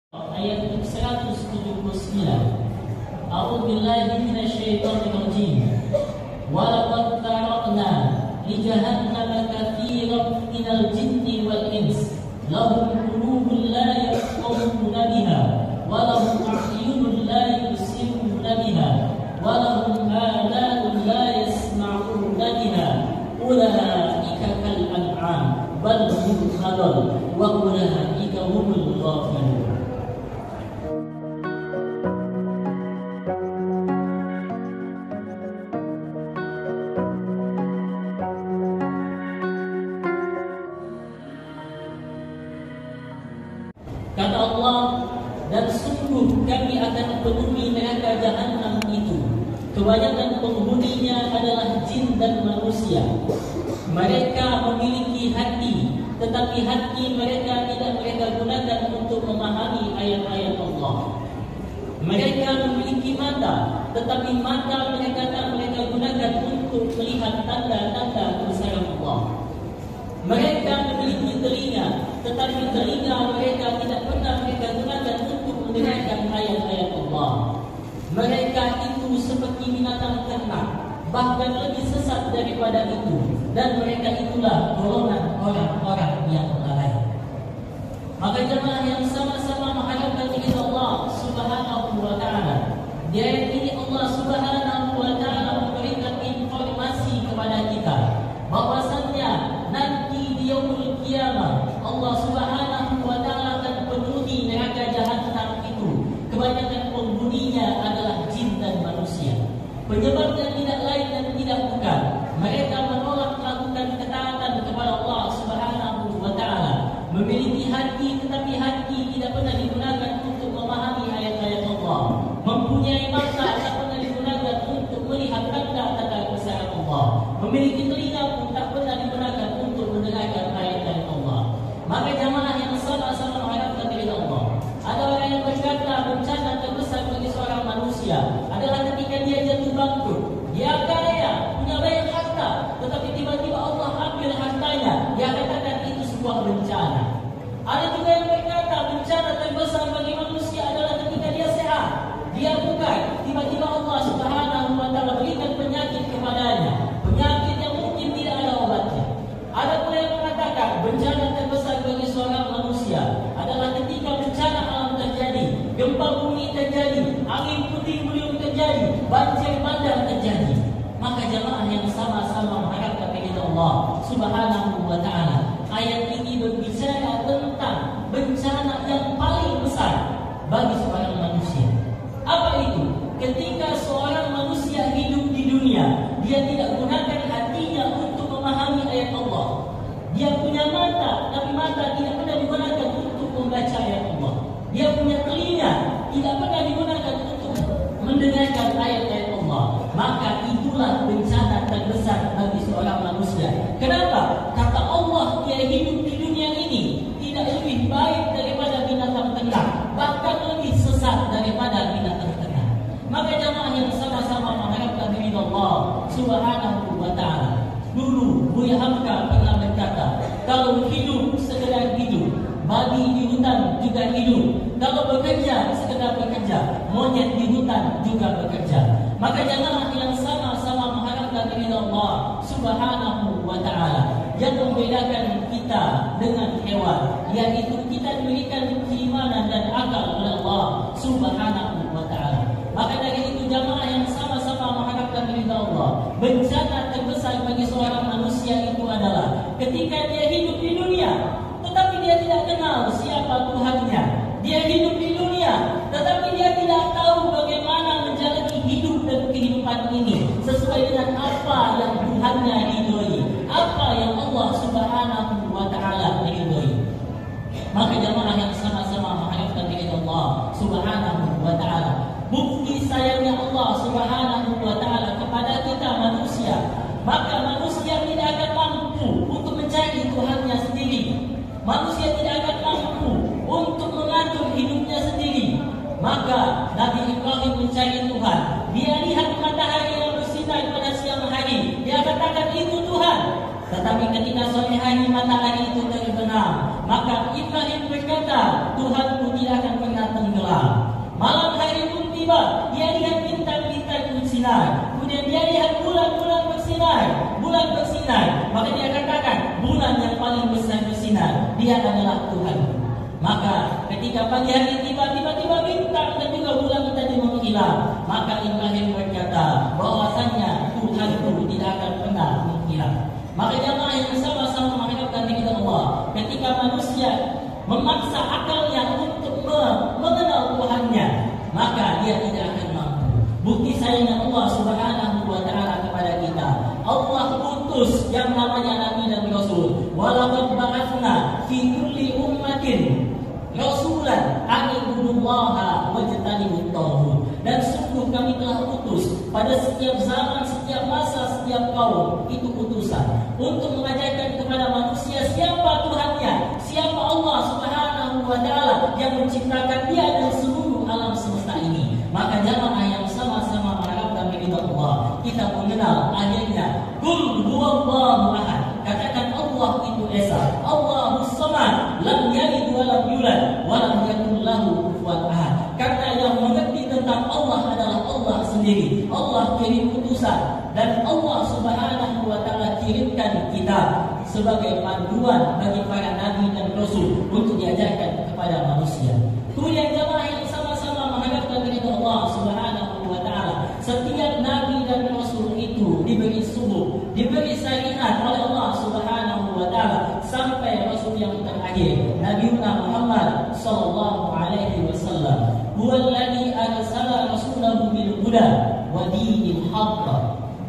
ayat 179. A'udzubillahi minasyaitonirrajim. Wa laqad tarakna li jahannama katsiran minal jinni wal ins lahum qulubun la yafqahuna biha wa lahum a'yunun la yubsiruna biha wa lahum adhanun la yasma'una biha ulaika kal an'am bal hum adall wa ulaika humul ghafilun. Kata Allah, dan sungguh kami akan penuhi neraka jahanam itu. Kebanyakan penghuninya adalah jin dan manusia. Mereka memiliki hati, tetapi hati mereka tidak mereka gunakan untuk memahami ayat-ayat Allah. Mereka memiliki mata, tetapi mata mereka tak mereka gunakan untuk melihat tanda-tanda kebesaran Allah. Mereka memiliki telinga, tetapi telinga mereka tidak pernah mereka gunakan untuk mendengarkan ayat-ayat Allah. Mereka itu seperti binatang ternak, bahkan lebih sesat daripada itu. Dan mereka itulah golongan orang-orang yang lalai. Maka jemaah yang sama-sama mengharapkan ridha Allah Subhanahu wa Ta'ala, di ayat ini Allah Subhanahu wa Ta'ala memberikan informasi kepada kita bahwasannya nanti di yaumul qiyamah Allah Subhanahu wa Ta'ala akan penuhi neraka jahanam itu. Kebanyakan penghuninya adalah jin dan manusia. Penyebabnya tidak lain dan tidak bukan mereka menolak melakukan ketaatan kepada Allah Subhanahu wa Ta'ala. Memiliki hati, tetapi hati tidak pernah digunakan untuk memahami ayat-ayat Allah. Mempunyai mata, tak pernah digunakan untuk melihat tanda-tanda kebesaran Allah. Memiliki telinga pun tak pernah digunakan untuk mendengarkan ayat-ayat Allah. Maka jamaah yang sama-sama mengharapkan ridha Allah. Ada orang yang berkata bencana terbesar bagi seorang manusia adalah ketika dia jatuh bangkrut. Dia kaya, punya banyak harta, tetapi tiba-tiba Allah ambil hartanya. Dia katakan itu sebuah bencana. Ada juga yang berkata bencana terbesar bagi manusia adalah ketika dia sehat. Dia bukan, tiba-tiba Allah Subhanahu wa Ta'ala berikan penyakit kepadanya. Penyakit yang mungkin tidak ada obatnya. Ada pula yang mengatakan bencana terbesar bagi seorang manusia adalah ketika bencana alam terjadi, gempa bumi terjadi, angin puting beliung terjadi, banjir bandang terjadi. Maka jemaah yang sama-sama mengharapkan kepada Allah Subhanahu wa Ta'ala, ayat ini berbicara tentang bencana yang paling besar bagi seorang manusia. Apa itu? Ketika seorang manusia hidup di dunia, dia tidak gunakan hatinya untuk memahami ayat Allah. Dia punya mata, tapi mata tidak pernah digunakan untuk membaca ayat Allah. Dia punya telinga, tidak pernah digunakan untuk mendengarkan ayat-ayat Allah. Maka itulah bencana terbesar bagi seorang manusia. Kenapa? Kata Allah, dia hidup di dunia ini tidak lebih baik daripada binatang ternak, bahkan lebih sesat daripada binatang ternak. Maka jamaah yang sama-sama mengharapkan ridha Allah Subhanahu wa Ta'ala. Dulu Buya Hamka pernah berkata, kalau hidup sekedar hidup, babi di hutan juga hidup. Kalau bekerja sekedar bekerja, monyet di hutan juga bekerja. Maka jamaah yang sama-sama mengharapkan ridha Allah Subhanahu wa Ta'ala. Yang membedakan kita dengan hewan, yaitu kita diberikan keimanan dan akal oleh Allah Subhanahu wa Ta'ala. Maka dari itu jamaah yang sama-sama mengharapkan ridha Allah, bencana terbesar bagi seorang manusia itu adalah ketika dia hidup di dunia, tetapi dia tidak kenal siapa Tuhannya. Dia hidup di dunia, tetapi dia tidak tahu bagaimana menjalani hidup dan kehidupan ini sesuai dengan apa yang Tuhannya ridhoi, apa yang Allah Subhanahu wa Ta'ala ridhoi. Maka jamaah yang sama-sama mengharapkan ridha Allah Subhanahu wa Ta'ala. Bukti sayangnya Allah Subhanahu wa Ta'ala kepada kita manusia, maka manusia tidak akan mampu untuk mencari Tuhannya sendiri. Manusia tidak akan mampu untuk mengatur hidupnya sendiri. Maka Nabi Ibrahim mencari Tuhan. Dia lihat matahari yang bersinar pada siang hari, dia katakan itu Tuhan. Tetapi ketika sore hari matahari itu terbenam, maka Ibrahim berkata, Tuhanku tidak akan pernah paling besar bersinar, Dia adalah Tuhan. Maka ketika pagi hari tiba-tiba bintang dan juga bulan tadi menghilang, maka Ibrahim berkata bahwasanya Tuhan itu tidak akan pernah menghilang. Maka jamaah yang sama-sama mengharapkan kepada Allah, ketika manusia memaksa akalnya untuk mengenal Tuhannya, maka dia tidak akan mampu. Bukti sayangnya Allah Subhanahu wa taala kepada kita, Allah utus yang namanya Nabi dan Rasul. Walaqad ba'atsna fi kulli ummatin rasulan an ibudullaha wajtanibut taghut. Dan sungguh kami telah utus pada setiap zaman, setiap masa, setiap kaum itu utusan untuk mengajarkan kepada manusia siapa Tuhannya, siapa Allah Subhanahu wa taala yang menciptakan dia dan seluruh alam semesta ini. Maka jamaah yang sama-sama mengharapkan kepada Allah, kita mengenal akhirnya qul huwallahu ahad. Katakan Allah itu esa, Allahus samad, lam yalid wa lam yulad wa lam yakul lahu kufuwan ahad. Karena yang mengerti tentang Allah adalah Allah sendiri. Allah kirim utusan dan Allah Subhanahu wa taala kirimkan kita sebagai panduan bagi para nabi dan rasul untuk diajarkan kepada manusia. Kemudian jamaah yang sama-sama menghadapkan kepada Allah Subhanahu wa taala, setiap nabi dan rasul itu diberi subuh, diberi syariat oleh Allah Subhanahu wa taala sampai rasul yang terakhir, Nabi Muhammad sallallahu alaihi wasallam. Huwallazi arsala rasulahu bil huda wa dinil haqq.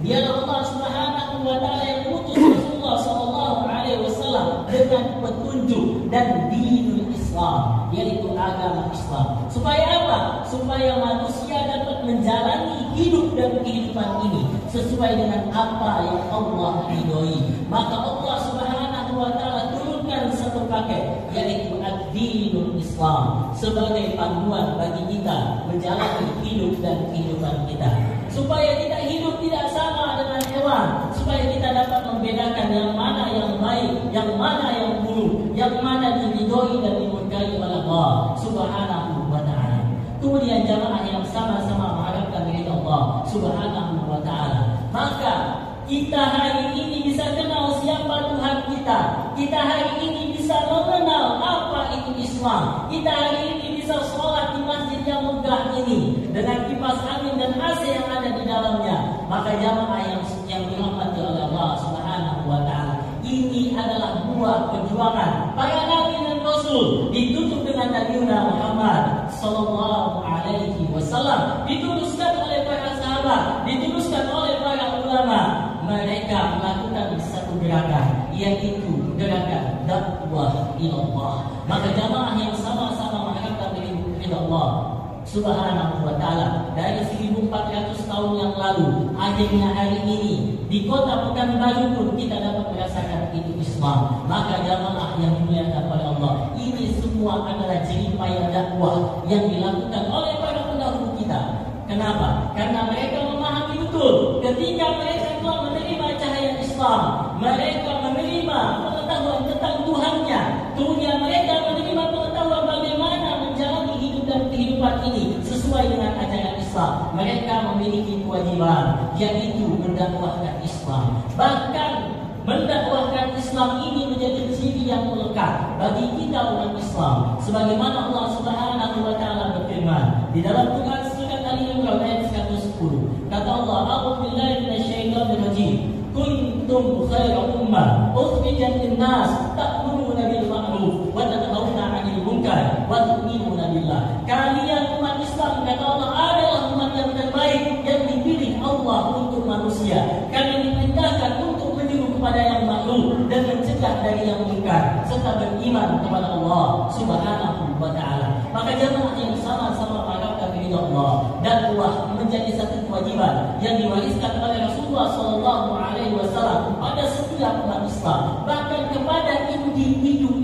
Dia Allah Subhanahu wa taala yang mengutus Rasulullah sallallahu alaihi wasallam dengan petunjuk dan dinul Islam, yaitu agama Islam. Supaya apa? Supaya manusia dapat menjalani hidup dan kehidupan ini sesuai dengan apa yang Allah ridhoi. Maka Allah Subhanahu wa taala turunkan satu paket, yaitu ad-dinul Islam sebagai panduan bagi kita menjalani hidup dan kehidupan kita. Supaya kita hidup tidak sama dengan hewan, supaya kita dapat membedakan yang mana yang baik, yang mana yang buruk, yang mana diridhoi dan dimurkai oleh Allah Subhanahu wa taala. Kemudian jamaah yang sama-sama mengharapkan kepada Allah Subhanahu wa taala, maka kita hari ini bisa kenal siapa Tuhan kita. Kita hari ini bisa mengenal apa itu Islam. Kita hari ini bisa sholat di masjid yang megah ini dengan kipas angin dan AC yang ada di dalamnya. Maka jamaah yang dirahmati oleh Allah Subhanahu wa taala, ini adalah buah perjuangan para nabi dan rasul, ditutup dengan Nabi Muhammad sallallahu alaihi wasallam, dituluskan oleh para sahabat, dituluskan oleh para ulama. Mereka melakukan satu gerakan, yaitu gerakan dakwah ilallah. Maka jamaah yang sama-sama mengharapkan kepada Allah Subhanahu wa taala dari 1400 tahun yang lalu, akhirnya hari ini di kota Pekanbaru pun kita dapat merasakan itu Islam. Maka jamaah yang dimuliakan oleh Allah, ini semua adalah jeripaya dakwah yang dilakukan oleh para pendahulu kita. Kenapa? Karena mereka memahami betul ketika mereka telah menerima cahaya Islam, mereka menerima pengetahuan tentang Tuhannya, kemudian mereka menerima pengetahuan bagaimana menjalani hidup dan kehidupan ini sesuai dengan ajaran Islam. Mereka memiliki kewajiban, yaitu mendakwahkan Islam. Bahkan mendakwahkan Islam ini menjadi ciri yang melekat bagi kita umat Islam. Sebagaimana Allah Subhanahu wa taala berfirman di dalam Quran surat Al-Imran ayat 110. Kata Allah, "A'udzu billahi minasyaitonir rajim. Kuntum khairu ummah ukhrijat lin-nas ta'muruna bil ma'ruf wa tanhauna 'anil munkar wa tu'minuna billah." Kalian umat Islam, kata Allah, adalah umat yang terbaik yang dipilih Allah untuk manusia. Kalian diperintahkan untuk menyuruh kepada yang ma'ruf dan mencegah dari yang munkar serta beriman kepada Allah Subhanahu wa taala. Maka jamaah yang sama-sama mengharapkan kepada Allah, dakwah menjadi satu kewajiban yang diwariskan oleh Rasulullah sallallahu alaihi wasallam pada setiap umat Islam, bahkan kepada individu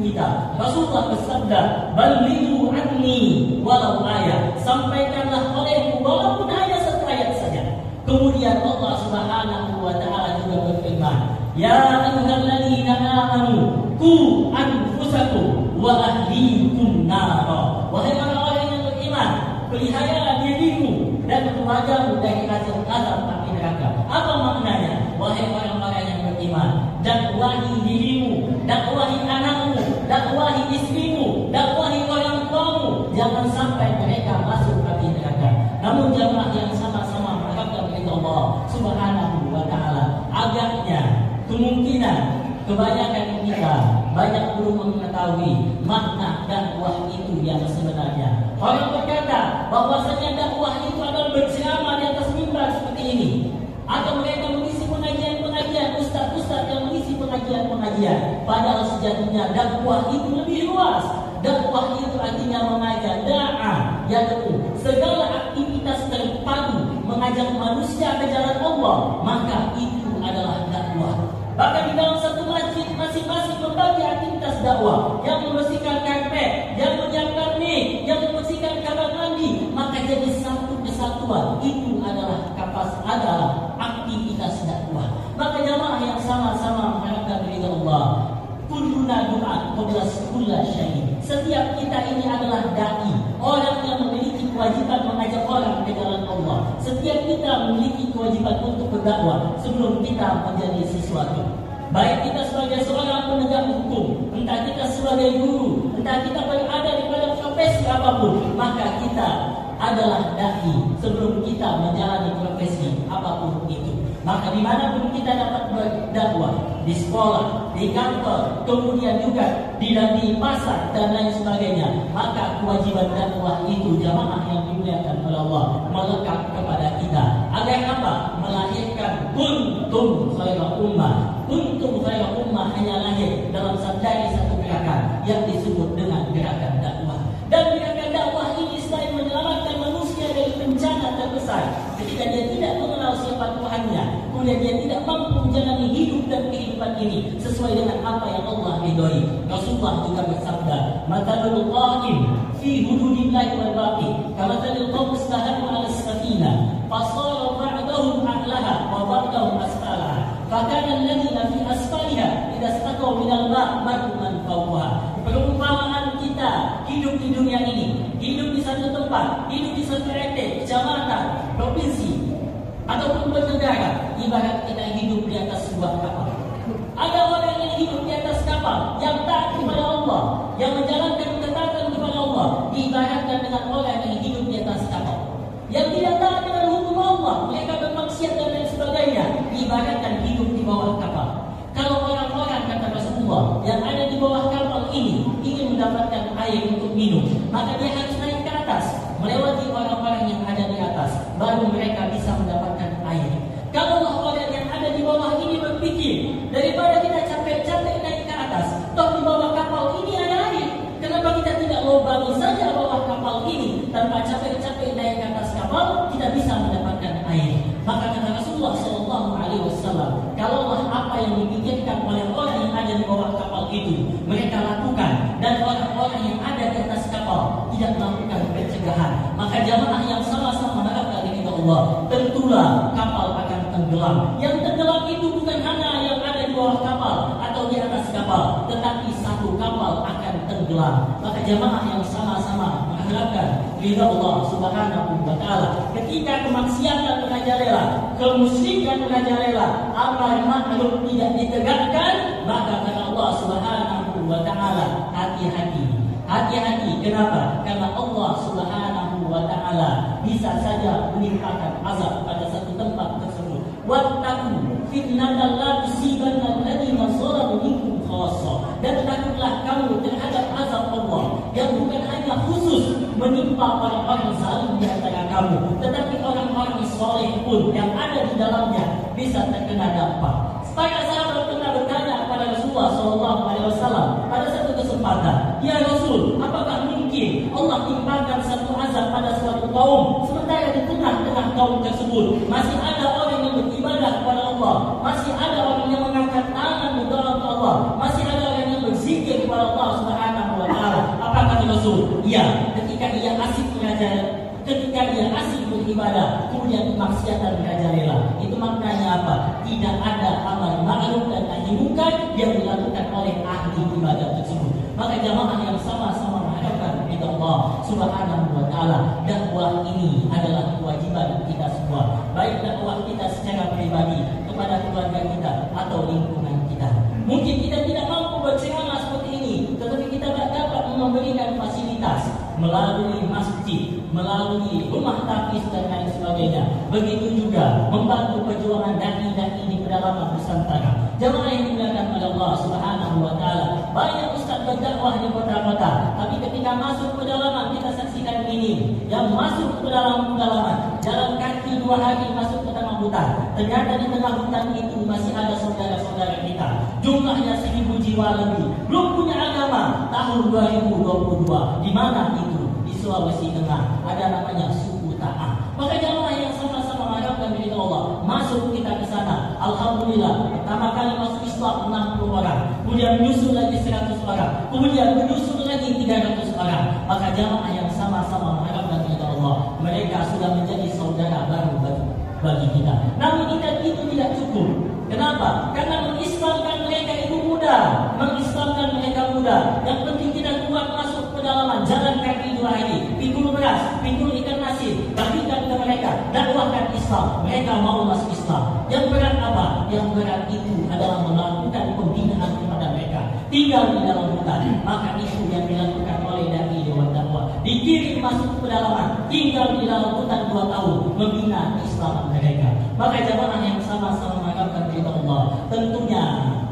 kita. Rasulullah bersabda, "Balighu anni walau ayat." Sampaikanlah olehku walaupun hanya satu ayat saja. Kemudian Allah Subhanahu wa taala juga berfirman, "Ya ayyuhalladzina amanu qu anfusakum wa ahlikum nar." Wahai orang-orang yang beriman, pelihara dirimu dan keluargamu dari azab api neraka. Apa maknanya? Wahai orang-orang yang beriman, dakwahi dirimu istrimu, dakwahi orang tuamu, jangan sampai mereka masuk api neraka. Namun jamaah yang sama-sama mengharapkan kepada Allah Subhanahu wa taala, agaknya kemungkinan kebanyakan kita banyak belum mengetahui makna dakwah itu yang sebenarnya. Orang berkata bahwasanya dakwah itu adalah berceramah di atas mimbar seperti ini, atau mereka mengisi pengajian-pengajian, ustaz-ustaz yang mengisi pengajian-pengajian. Padahal sejatinya dakwah itu lebih luas. Dakwah itu artinya mengajak, da'a, yaitu segala aktivitas terpadu mengajak manusia ke jalan Allah, maka itu adalah dakwah. Bahkan di dalam satu masjid masing-masing membagi aktivitas dakwah, yang membersihkan karpet, yang menyiapkan mic, yang membersihkan kamar mandi, maka jadi satu kesatuan. Itu adalah aktivitas dakwah. Maka jamaah yang sama-sama mengharapkan ridha Allah, kulluna du'a qabla kulli syai'. Setiap kita ini adalah dai, orang yang memiliki kewajiban mengajak orang ke jalan Allah. Setiap kita memiliki kewajiban untuk berdakwah sebelum kita menjadi sesuatu. Baik kita sebagai seorang penegak hukum, entah kita sebagai guru, entah kita berada di pada profesi apapun, maka kita adalah dai sebelum kita menjalani profesi apapun itu. Maka dimanapun kita dapat berdakwah, di sekolah, di kantor, kemudian juga di pasar dan lain sebagainya, maka kewajiban dakwah itu jamaah yang dimuliakan oleh Allah melekat kepada kita. Agar apa? Melahirkan kuntum khairal ummah. Kuntum khairal ummah hanya lahir dalam dari satu gerakan yang disebut dengan gerakan dakwah. Dan gerakan dakwah ini selain menyelamatkan manusia dari bencana terbesar ketika dia tidak mengenal siapa Tuhannya, kemudian dia tidak mampu menjalani hidup dan kehidupan ini sesuai dengan apa yang Allah ridhoi. Rasulullah juga bersabda, "Matalul qa'im fi hududillahi wal baqi, kamathalil qawmi istahadu 'ala as-safinah, fasara ba'dahum a'laha wa ba'dahum asfalaha. Fakana alladziina fi asfaliha idza istaqaw minal ma' madu man fawqaha." Perumpamaan kita hidup di dunia ini, hidup di satu tempat, hidup di satu RT, kecamatan, provinsi, ataupun bernegara, ibarat kita hidup di atas sebuah kapal. Ada orang yang hidup di atas kapal, yang taat kepada Allah, yang menjalankan ketaatan kepada Allah, diibaratkan dengan orang yang hidup di atas kapal. Yang tidak taat dengan hukum Allah, mereka bermaksiat dan lain sebagainya, diibaratkan hidup di bawah kapal. Kalau orang-orang, kata Rasulullah, yang ada di bawah kapal ini ingin mendapatkan air untuk minum, maka dia harus naik ke atas, melewati orang-orang yang ada di atas, baru mereka bisa mendapatkan air. Kalau orang yang ada di bawah ini berpikir, daripada kita capek-capek naik ke atas, toh di bawah kapal ini ada air, kenapa kita tidak lubangi saja bawah kapal ini, tanpa capek-capek naik ke atas kapal, kita bisa mendapatkan air. Maka kata Rasulullah SAW, kalaulah apa yang dipikirkan oleh orang yang ada di bawah kapal itu mereka lakukan, dan orang-orang yang ada di atas kapal tidak melakukan pencegahan, maka jamaah yang sama-sama mengharapkan kepada Allah, tentulah kapal akan tenggelam. Yang tenggelam itu bukan hanya yang ada di bawah kapal atau di atas kapal, tetapi satu kapal akan tenggelam. Maka jamaah yang sama-sama mengharapkan ridha Allah Subhanahu wa taala, ketika kemaksiatan merajalela, kemusyrikan merajalela, amar ma'ruf tidak ditegakkan, maka kata Allah Subhanahu wa taala, hati-hati. Hati-hati, kenapa? Karena Allah Subhanahu wa taala bisa saja menimpakan azab pada satu tempat tersebut. Wattaqu fitnatan la tusibanna alladziina zalamu minkum khassah. Dan takutlah kamu terhadap azab Allah yang bukan hanya khusus menimpa orang-orang zalim di antara kamu, tetapi orang-orang soleh pun yang ada di dalamnya bisa terkena dampak. Para sahabat pernah bertanya kepada Rasulullah SAW pada satu kesempatan, "Ya Rasul, apakah mungkin Allah timpakan satu azab pada suatu kaum, sementara di tengah-tengah kaum tersebut masih ada orang yang beribadah kepada Allah, masih ada orang yang mengangkat tangan berdoa kepada Allah, masih ada orang yang berzikir kepada Allah Subhanahu wa taala?" Apa kata Rasul? Iya, ketika dia asik beribadah, kemudian kemaksiatan merajalela. Itu maknanya apa? Tidak ada amal ma'ruf dan nahi munkar yang dilakukan oleh ahli ibadah tersebut. Maka jamaah yang sama-sama mengharapkan kepada Allah Subhanahu wa taala, dakwah ini adalah kewajiban kita semua. Baik dakwah kita secara pribadi kepada keluarga kita atau lingkungan kita. Mungkin kita tidak mampu berceramah seperti ini, tetapi kita dapat melalui masjid, melalui rumah tapis dan lain sebagainya. Begitu juga membantu perjuangan dai-dai di pedalaman Nusantara. Jemaah yang dimuliakan oleh Allah Subhanahu wa taala. Banyak ustaz berdakwah di kota-kota, tapi ketika masuk ke pedalaman kita saksikan ini, yang masuk ke dalam pedalaman, jalan kaki 2 hari masuk ke tengah hutan. Ternyata di tengah hutan itu masih ada saudara-saudara kita. Jumlahnya 1000 jiwa lebih. Belum punya agama. Tahun 2022. Di mana itu? Di Sulawesi Tengah. Ada namanya suku Ta'a. Maka jamaah yang sama-sama mengharapkan dari Allah, masuk kita ke sana. Alhamdulillah, pertama kali masuk Islam 60 orang. Kemudian menyusul lagi 100 orang. Kemudian menyusul lagi 300 orang. Maka jamaah yang sama-sama mengharapkan dari Allah, mereka sudah menjadi saudara baru bagi kita. Namun kita itu tidak cukup. Kenapa? Karena mengislamkan mereka itu mudah. Mengislamkan mereka mudah. Yang penting kita kuat masuk ke dalaman, jalan kaki 2 hari, pikul beras, pikul ikan asin, bagikan ke mereka, dakwahkan Islam. Mereka mau masuk Islam. Yang berat apa? Yang berat itu adalah melakukan pembinaan kepada mereka. Tinggal di dalam hutan. Maka itu yang dilakukan oleh dai Dewan Dakwah. Dikirim masuk ke pedalaman, tinggal di dalam hutan 2 tahun, membina Islam mereka. Maka jamaah yang sama-sama mengharapkan kepada Allah, tentunya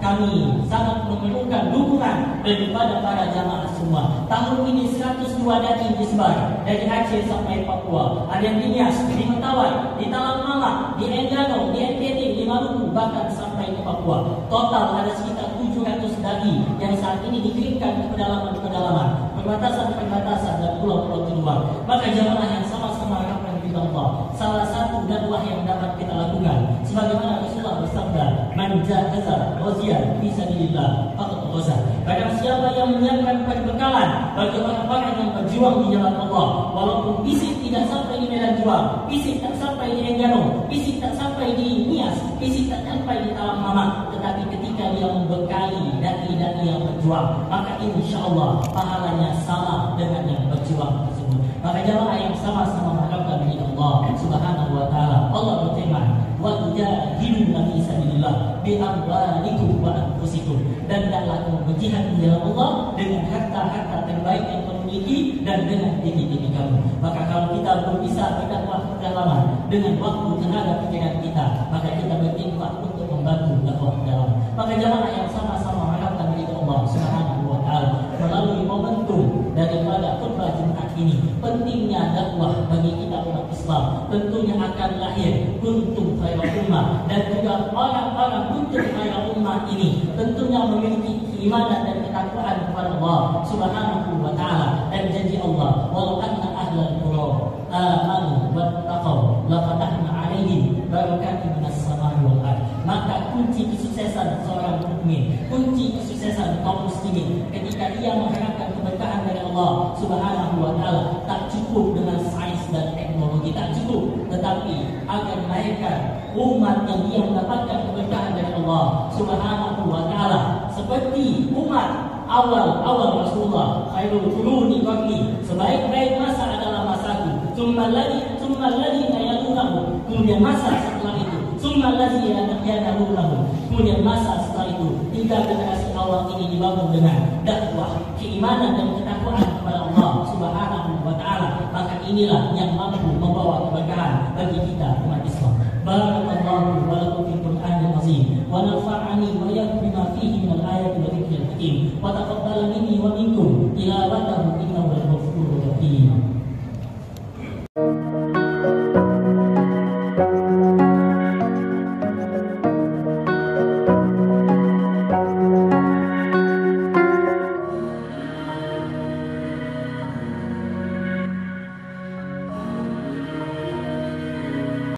kami sangat memerlukan dukungan daripada para jamaah semua. Tahun ini 102 dai disebar dari Aceh sampai Papua. Ada yang di Nias, di Mentawai, di Talang Mama, di Enggano, di NTT, di Maluku, bahkan sampai ke Papua. Total ada sekitar 700 dai yang saat ini dikirimkan ke pedalaman-pedalaman, perbatasan-perbatasan dan pulau-pulau terluar. Maka jamaah yang sama-sama mengharapkan kepada Allah, salah satu dakwah yang dapat kita lakukan, sebagaimana Rasulullah bersabda, "Man jahaza ghaziyan fi sabilillah faqad ghaza." Barang siapa yang menyiapkan perbekalan bagi orang-orang yang berjuang di jalan Allah, walaupun fisik tidak sampai di medan juang, fisik tak sampai di Enggano, fisik tak sampai di Nias, fisik tak sampai di Talang Mama, tetapi ketika dia membekali dai-dai yang berjuang, maka insyaallah pahalanya sama dengan yang berjuang tersebut. Maka jamaah yang sama-sama mengharapkan dari Allah Subhanahu wa taala, Allah berfirman, "Wa tujahiduna fi sabilillah bi amwalikum wa anfusikum." Dan hendaklah kamu berjihad di jalan Allah dengan harta-harta terbaik yang kamu miliki dan dengan diri-diri kamu. Maka kalau kita bisa berdakwah kedalaman dengan waktu, tenaga, pikiran kita, maka kita berinfak untuk membantu dakwah dalam. Maka jamaah yang sama-sama mengharapkan dari Allah Subhanahu wa taala melalui momentum daripada khutbah Jumat ini, pentingnya dakwah bagi kita umat Islam. Tentunya akan lahir kuntum khairal ummah, dan juga orang-orang kuntum khairal ummah ini tentunya memiliki keimanan dan ketakwaan kepada Allah Subhanahu wa taala. Dan janji Allah, walau anna ahlal qura amanu wattaqau la fatahna 'alaihim barakatin minas samai wal ardh. Maka kunci kesuksesan seorang mukmin, kunci kesuksesan kaum muslimin ketika ia mengharapkan keberkahan dari Allah Subhanahu wa taala, tak cukup dengan sains dan teknologi, tak cukup, tetapi agar melahirkan umat yang dia mendapatkan keberkahan dari Allah Subhanahu wa taala seperti umat awal Rasulullah. Khairul quruni qarni, sebaik-baik masa adalah masaku. Tsumma alladhina yalunahu, kemudian masa setelah itu. Tsumma alladhina yalunahu, kemudian masa setelah itu. 3 generasi awal ini dibangun dengan dakwah, keimanan dan ketakwaan kepada Allah Subhanahu wa taala. Maka inilah yang mampu membawa keberkahan bagi kita umat Islam. Barakallahu wa lakum fil Qur'anil azim wa nafa'ani wa iyyakum